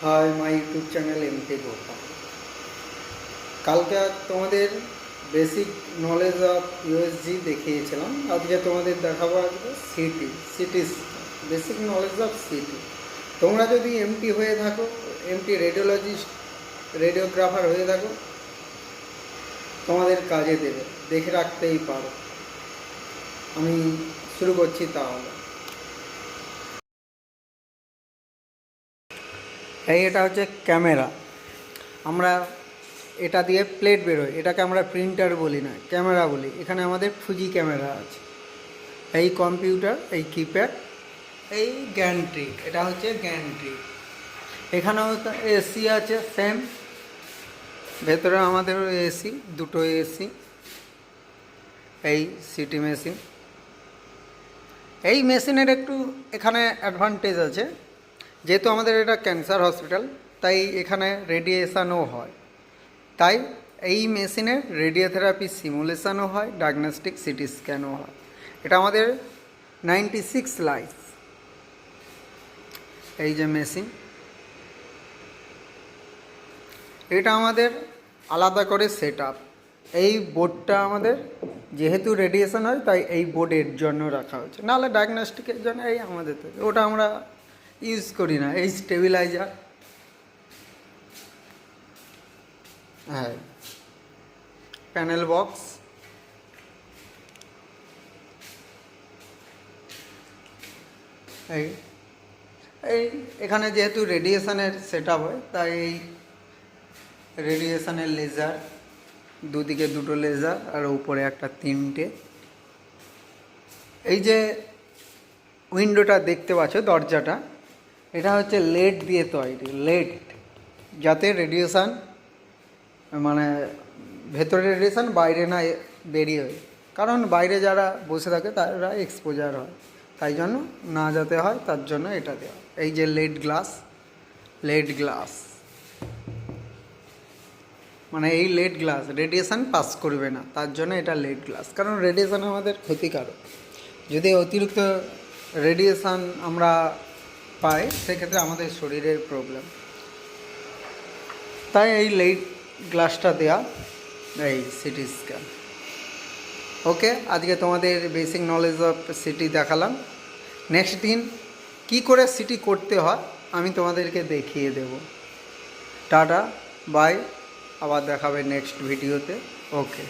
Hi my YouTube channel এমকে গৌতম। কালকে তোমাদের basic knowledge of USG দেখিয়েছিলাম, আজকে তোমাদের দেখাবো আজকে city basic knowledge of city. তোমরা যদি এমটি হয়ে থাকো, এমটি রেডিওলজিস্ট রেডিওগ্রাফার হয়ে থাকো, তোমাদের কাজে দেবে, দেখে রাখতেই পারো। আমি শুরু করছি তাহলে। এটা হচ্ছে ক্যামেরা। আমরা এটা দিয়ে প্লেট বেরোয়, এটাকে আমরা প্রিন্টার বলি না, ক্যামেরা বলি। এখানে আমাদের ফুজি ক্যামেরা আছে। এই কম্পিউটার, এই কিপ্যাড, এই গ্যান্ট্রি, এটা হচ্ছে গ্যান্ট্রি। এখানেও এসি আছে সেম, ভেতরে আমাদেরও এসি, দুটো এসি। এই সিটি মেশিন, এই মেশিনের একটু এখানে অ্যাডভান্টেজ আছে, যেহেতু আমাদের এটা ক্যান্সার হসপিটাল, তাই এখানে রেডিয়েশনও হয়। তাই এই মেশিনের রেডিওথেরাপি সিমুলেশনও হয়, ডায়াগনস্টিক সিটি স্ক্যানও হয়। এটা আমাদের 96 লাইফ। এই যে মেশিন, এটা আমাদের আলাদা করে সেট আপ। এই বোর্ডটা আমাদের যেহেতু রেডিয়েশন হয়, তাই এই বোর্ডের জন্য রাখা হয়েছে, নাহলে ডায়াগনস্টিকের জন্য এই আমাদের তো ওটা আমরা ইউজ করি না। এই স্টেবিলাইজার, হ্যাঁ, প্যানেল বক্স, এই এই এখানে যেহেতু রেডিয়েশনের সেট আপ হয়, তাই এই রেডিয়েশনের লেজার, দুদিকে দুটো লেজার আর উপরে একটা তিনটে। এই যে উইন্ডোটা দেখতে পাচ্ছ, দরজাটা, এটা হচ্ছে লেড দিয়ে তৈরি। লেড, যাতে রেডিয়েশান মানে ভেতরে রেডিয়েশান বাইরে না বেরিয়ে হয়, কারণ বাইরে যারা বসে থাকে তারা এক্সপোজার হয়, তাই জন্য না যাতে হয় তার জন্য এটা দেওয়া। এই যে লেড গ্লাস, লেড গ্লাস মানে এই লেড গ্লাস রেডিয়েশান পাস করবে না, তার জন্য এটা লেড গ্লাস। কারণ রেডিয়েশান আমাদের ক্ষতিকারক, যদি অতিরিক্ত রেডিয়েশান আমরা পাই সেক্ষেত্রে আমাদের শরীরের প্রবলেম, তাই এই লেড গ্লাসটা দেওয়া। এই সিটি স্ক্যান। ওকে, আজকে তোমাদের বেসিক নলেজ অফ সিটি দেখালাম। নেক্সট দিন কি করে সিটি করতে হয় আমি তোমাদেরকে দেখিয়ে দেব। টাটা, বাই, আবার দেখাবে নেক্সট ভিডিওতে। ওকে।